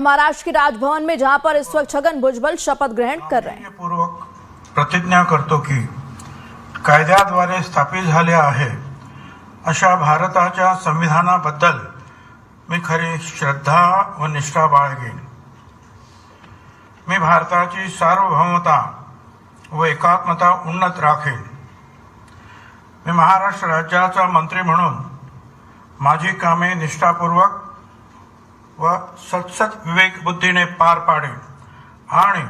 महाराष्ट्र के राजभवन में जहां पर इस वक्त छगन भुजबल शपथ ग्रहण कर रहे हैं। पूर्वक प्रतिज्ञा करतो की कायद्याद्वारे स्थापित झाल्या आहे अशा भारताच्या संविधानाबद्दल मी खरी श्रद्धा व निष्ठा बाळगेन। मी भारताची सार्वभौमता व एकात्मता उन्नत राखेन। मी महाराष्ट्र राज्याचा मंत्री म्हणून माझी कामे निष्ठापूर्वक व सतसत विवेक बुद्धीने पार पाडेन आणि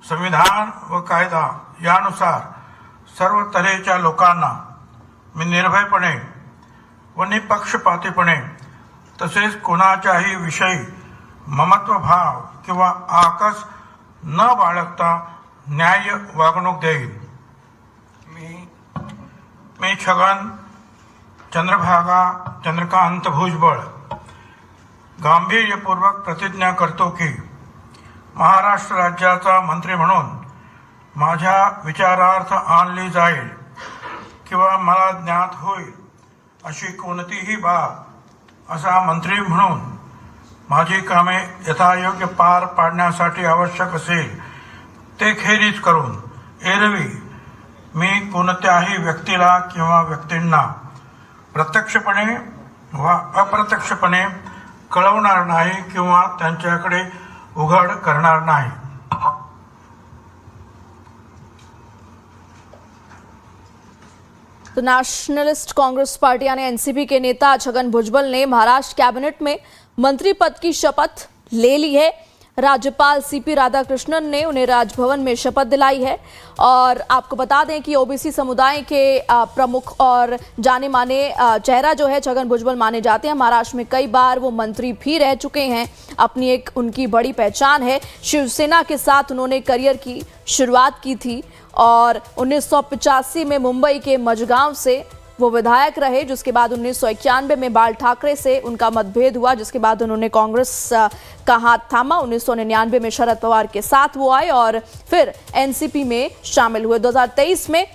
संविधान व कायदा यानुसार सर्व तऱ्हेच्या लोकांना मी निर्भयपणे व निपक्षपातीपणे तसेच कोणाच्याही विषयी ममत्व भाव किंवा आकस न बाळगता न्याय्य वागणूक देईन। मी छगन चंद्रभागा चंद्रकांत भुजबळ गांभीर्यपूर्वक प्रतिज्ञा करतो की महाराष्ट्र राज्याचा मंत्री म्हणून माझ्या विचारार्थ आणली जाईल किंवा मला ज्ञात होईल अशी कोणतीही बाब असा मंत्री म्हणून माझी कामे यथायोग्य पार पाडण्यासाठी आवश्यक असेल ते खेरीज करून एरवी मी कोणत्याही व्यक्तीला किंवा व्यक्तींना प्रत्यक्षपणे वा अप्रत्यक्षपणे कळवणार नाही किंवा त्यांच्याकडे उघड करणार नाही। तो नेशनलिस्ट कांग्रेस पार्टी यानी एनसीपी के नेता छगन भुजबल ने महाराष्ट्र कैबिनेट में मंत्री पद की शपथ ले ली है। राज्यपाल सीपी राधाकृष्णन ने उन्हें राजभवन में शपथ दिलाई है। और आपको बता दें कि ओबीसी समुदाय के प्रमुख और जाने माने चेहरा जो है छगन भुजबल माने जाते हैं। महाराष्ट्र में कई बार वो मंत्री भी रह चुके हैं। अपनी एक उनकी बड़ी पहचान है। शिवसेना के साथ उन्होंने करियर की शुरुआत की थी और 1985 में मुंबई के मजगांव से वो विधायक रहे, जिसके बाद 1991 में बाल ठाकरे से उनका मतभेद हुआ, जिसके बाद उन्होंने कांग्रेस का हाथ थामा। 1999 में शरद पवार के साथ वो आए और फिर एनसीपी में शामिल हुए। 2023 में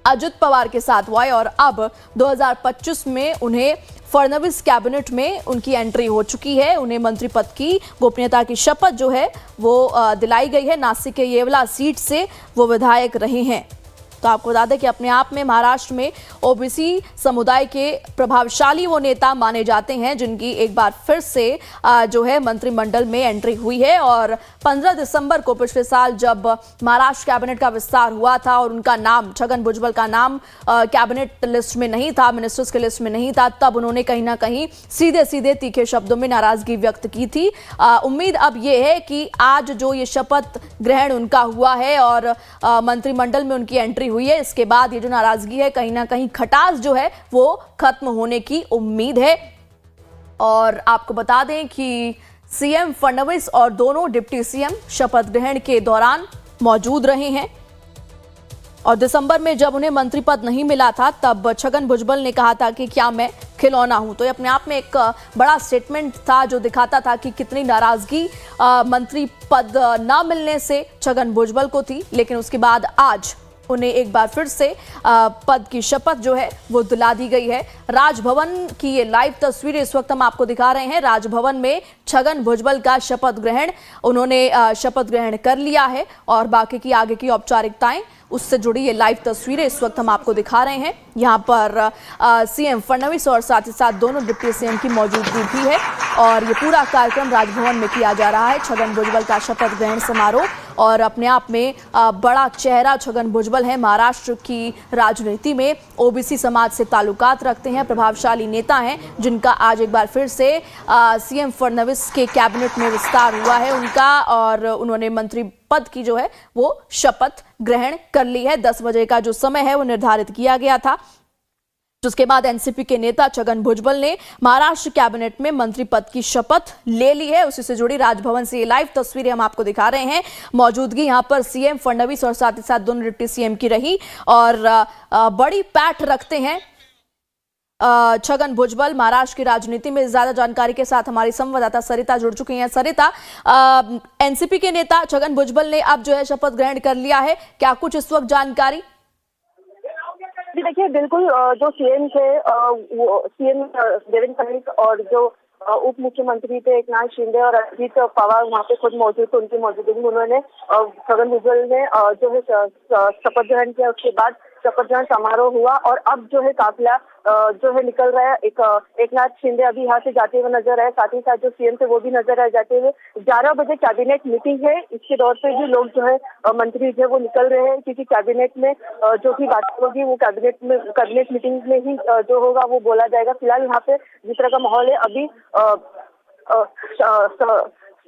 अजित पवार के साथ वो आए और अब 2025 में उन्हें फडणवीस कैबिनेट में उनकी एंट्री हो चुकी है। उन्हें मंत्री पद की गोपनीयता की शपथ जो है वो दिलाई गई है। नासिक के येवला सीट से वो विधायक रहे हैं। तो आपको बता दें कि अपने आप में महाराष्ट्र में ओबीसी समुदाय के प्रभावशाली वो नेता माने जाते हैं, जिनकी एक बार फिर से जो है मंत्रिमंडल में एंट्री हुई है। और 15 दिसंबर को पिछले साल जब महाराष्ट्र कैबिनेट का विस्तार हुआ था और उनका नाम छगन भुजबल का नाम कैबिनेट लिस्ट में नहीं था, मिनिस्टर्स के लिस्ट में नहीं था, तब उन्होंने कहीं ना कहीं सीधे सीधे तीखे शब्दों में नाराजगी व्यक्त की थी। उम्मीद अब ये है कि आज जो ये शपथ ग्रहण उनका हुआ है और मंत्रिमंडल में उनकी एंट्री हुई है, इसके बाद ये जो नाराजगी है कहीं ना कहीं खटास जो है वो खत्म होने की उम्मीद है। और आपको बता दें कि सीएम फडणवीस और दोनों डिप्टी सीएम शपथ ग्रहण के दौरान मौजूद रहे हैं। और दिसंबर में जब उन्हें मंत्री पद नहीं मिला था, तब छगन भुजबल ने कहा था कि क्या मैं खिलौना हूं। तो ये अपने आप में एक बड़ा स्टेटमेंट था जो दिखाता था कि कितनी नाराजगी मंत्री पद न मिलने से छगन भुजबल को थी। लेकिन उसके बाद आज उन्हें एक बार फिर से पद की शपथ जो है वो दिला दी गई है। राजभवन की ये लाइव तस्वीरें इस वक्त हम आपको दिखा रहे हैं। राजभवन में छगन भुजबल का शपथ ग्रहण, उन्होंने शपथ ग्रहण कर लिया है और बाकी की आगे की औपचारिकताएं उससे जुड़ी ये लाइव तस्वीरें इस वक्त हम आपको दिखा रहे हैं। यहाँ पर सीएम फडणवीस और साथ ही साथ दोनों डिप्टी सीएम की मौजूदगी भी है और ये पूरा कार्यक्रम राजभवन में किया जा रहा है। छगन भुजबल का शपथ ग्रहण समारोह और अपने आप में बड़ा चेहरा छगन भुजबल है। महाराष्ट्र की राजनीति में ओबीसी समाज से ताल्लुकात रखते हैं, प्रभावशाली नेता हैं, जिनका आज एक बार फिर से सीएम फडणवीस के कैबिनेट में विस्तार हुआ है उनका और उन्होंने मंत्री पद की जो है वो शपथ ग्रहण कर ली है। 10 बजे का जो समय है वो निर्धारित किया गया था, जिसके बाद एनसीपी के नेता छगन भुजबल ने महाराष्ट्र कैबिनेट में मंत्री पद की शपथ ले ली है। उसी से जुड़ी राजभवन से ये लाइव तस्वीरें हम आपको दिखा रहे हैं। मौजूदगी यहां पर सीएम फडणवीस और साथ ही साथ दोनों डिप्टी सीएम की रही और बड़ी पैठ रखते हैं छगन भुजबल। महाराष्ट्र की राजनीति में ज्यादा जानकारी के साथ हमारी संवाददाता सरिता जुड़ चुकी हैं। सरिता, एनसीपी के नेता छगन भुजबल ने अब जो है शपथ ग्रहण कर लिया है, क्या कुछ इस वक्त जानकारी? जी देखिए, बिल्कुल जो सीएम थे वो सीएम देवेंद्र फडणवीस और जो उप मुख्यमंत्री थे एकनाथ शिंदे और अजित पवार वहाँ पे खुद मौजूद थे। उनकी मौजूदगी में उन्होंने छगन भुजबल ने जो है शपथ ग्रहण किया। उसके बाद शपथ ग्रहण समारोह हुआ और अब जो है काफिला जो है निकल रहा है। एकनाथ शिंदे अभी यहाँ से जाते हुए नजर आए, साथ ही साथ जो सीएम थे वो भी नजर आए जाते हुए। 11 बजे कैबिनेट मीटिंग है, इसके दौर पे भी लोग जो है मंत्री जो है वो निकल रहे हैं, क्योंकि कैबिनेट में जो भी बात होगी वो कैबिनेट मीटिंग में ही जो होगा वो बोला जाएगा। फिलहाल यहाँ पे जिस तरह का माहौल है अभी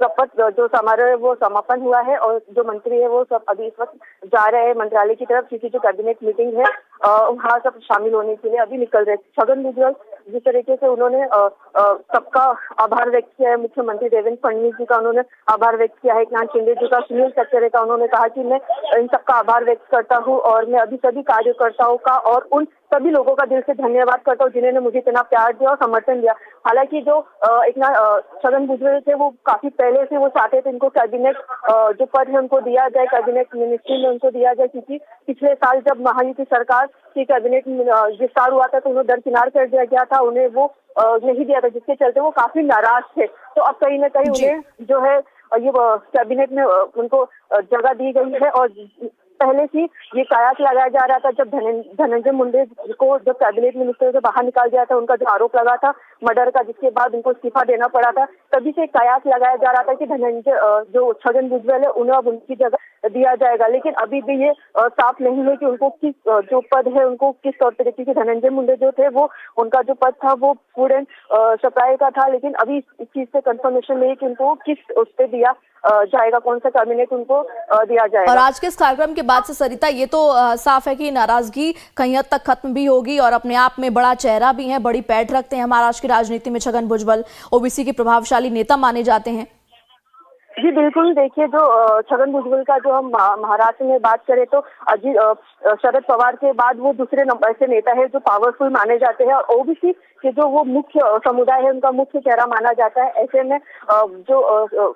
शपथ जो समारोह है वो समापन हुआ है और जो मंत्री है वो सब अभी इस वक्त जा रहे हैं मंत्रालय की तरफ, क्योंकि जो कैबिनेट मीटिंग है वहाँ सब शामिल होने के लिए अभी निकल रहे हैं। छगन भुजबल जिस तरीके से उन्होंने सबका आभार व्यक्त किया है, मुख्यमंत्री देवेंद्र फडणवीस जी का उन्होंने आभार व्यक्त किया है, एकनाथ शिंदे जी का, सुनील तटकरे का, उन्होंने कहा कि मैं इन सबका आभार व्यक्त करता हूँ और मैं अभी सभी कार्यकर्ताओं का और उन सभी लोगों का दिल से धन्यवाद करता हूँ जिन्होंने मुझे इतना प्यार दिया और समर्थन दिया। हालांकि जो छगन भुजबल थे वो काफी पहले से वो चाहते थे इनको कैबिनेट जो पद है उनको दिया जाए, कैबिनेट मिनिस्ट्री में उनको दिया जाए, क्योंकि पिछले साल जब महायुति सरकार की कैबिनेट विस्तार हुआ था तो उन्हें दरकिनार कर दिया गया था, उन्हें वो नहीं दिया था, जिसके चलते वो काफी नाराज थे। तो अब कहीं ना कहीं उन्हें जो है ये कैबिनेट में उनको जगह दी गई है। और पहले से ये कयास लगाया जा रहा था जब धनंजय मुंडे को जब कैबिनेट मिनिस्टर से बाहर निकाल दिया था, उनका जो आरोप लगा था मर्डर का, जिसके बाद उनको इस्तीफा देना पड़ा था, तभी से कयास लगाया जा रहा था कि धनंजय जो छगन भुजबल है उन्हें अब उनकी जगह दिया जाएगा। लेकिन अभी भी ये साफ नहीं है कि उनको किस जो पद है उनको किस तौर पर, क्योंकि धनंजय मुंडे जो थे वो उनका जो पद था वो फूड एंड सप्लाई का था, लेकिन अभी इस चीज से कंफर्मेशन नहीं कि उनको किस उस पे दिया जाएगा, कौन सा कैबिनेट उनको दिया जाएगा। और आज के इस कार्यक्रम के बाद से सरिता ये तो साफ है कि नाराजगी कहीं हद तक खत्म भी होगी और अपने आप में बड़ा चेहरा भी है, बड़ी पैठ रखते हैं महाराष्ट्र की राजनीति में छगन भुजबल, ओबीसी के प्रभावशाली नेता माने जाते हैं। जी बिल्कुल, देखिए जो छगन भुजबल का जो हम महाराष्ट्र में बात करें तो शरद पवार के बाद वो दूसरे नंबर ऐसे नेता है जो पावरफुल माने जाते हैं और ओबीसी के जो वो मुख्य समुदाय है उनका मुख्य चेहरा माना जाता है। ऐसे में जो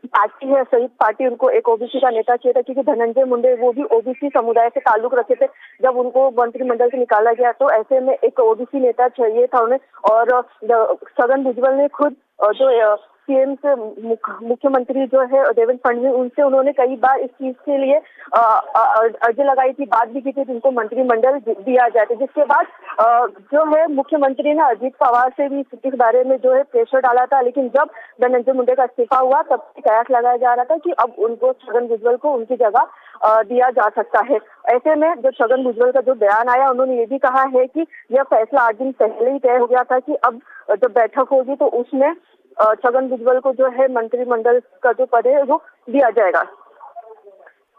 पार्टी है संयुक्त पार्टी उनको एक ओबीसी का नेता चाहिए था, क्योंकि धनंजय मुंडे वो भी ओबीसी समुदाय से ताल्लुक रखते थे। जब उनको मंत्रिमंडल से निकाला गया तो ऐसे में एक ओबीसी नेता चाहिए था उन्हें, और छगन भुजबल ने खुद जो सीएम से मुख्यमंत्री जो है देवेंद्र फडणवीस उनसे उन्होंने कई बार इस चीज के लिए अर्जी लगाई थी, बात भी की थी उनको मंत्रिमंडल दिया जाए। जिसके बाद जो है मुख्यमंत्री ने अजित पवार से भी इस बारे में जो है प्रेशर डाला था, लेकिन जब धनंजय मुंडे का इस्तीफा हुआ तब कयास लगाया जा रहा था कि अब उनको छगन भुजबल को उनकी जगह दिया जा सकता है। ऐसे में जो छगन भुजबल का जो बयान आया उन्होंने ये भी कहा है कि यह फैसला 8 दिन पहले ही तय हो गया था कि अब जब बैठक होगी तो उसमें छगन भुजबल को जो है मंत्रिमंडल का जो पद है वो दिया जाएगा।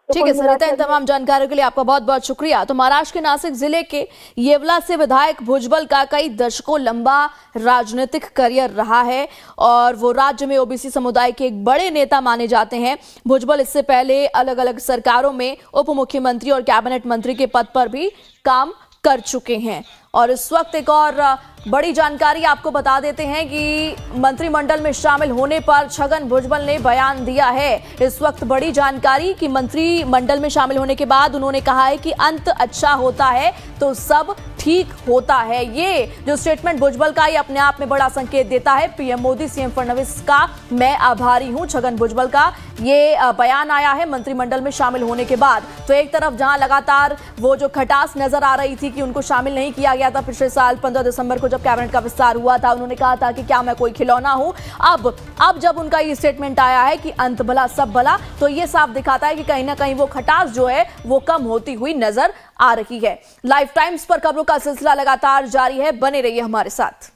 ठीक है सरिता, इन तमाम जानकारियों के लिए आपका बहुत बहुत शुक्रिया। तो महाराष्ट्र के नासिक जिले के येवला से विधायक भुजबल का कई दशकों लंबा राजनीतिक करियर रहा है और वो राज्य में ओबीसी समुदाय के एक बड़े नेता माने जाते हैं। भुजबल इससे पहले अलग अलग सरकारों में उप मुख्यमंत्री और कैबिनेट मंत्री के पद पर भी काम कर चुके हैं। और इस वक्त एक और बड़ी जानकारी आपको बता देते हैं कि मंत्रिमंडल में शामिल होने पर छगन भुजबल ने बयान दिया है। इस वक्त बड़ी जानकारी कि मंत्रिमंडल में शामिल होने के बाद उन्होंने कहा है कि अंत अच्छा होता है तो सब ठीक होता है। ये जो स्टेटमेंट भुजबल का ये अपने आप में बड़ा संकेत देता है पीएम मोदी सीएम फडणवीस का मैं आभारी हूं। छगन भुजबल का ये बयान आया है मंत्रिमंडल में शामिल होने के बाद। तो एक तरफ जहां लगातार वो जो खटास नजर आ रही थी कि उनको शामिल नहीं किया गया था पिछले साल 15 दिसंबर को जब कैबिनेट का विस्तार हुआ था, उन्होंने कहा था कि क्या मैं कोई खिलौना हूं। अब जब उनका ये स्टेटमेंट आया है कि अंत भला सब भला, तो ये साफ दिखाता है कि कहीं ना कहीं वो खटास जो है वो कम होती हुई नजर आ रही है। लाइफ टाइम्स पर खबरों का सिलसिला लगातार जारी है, बने रहिए हमारे साथ।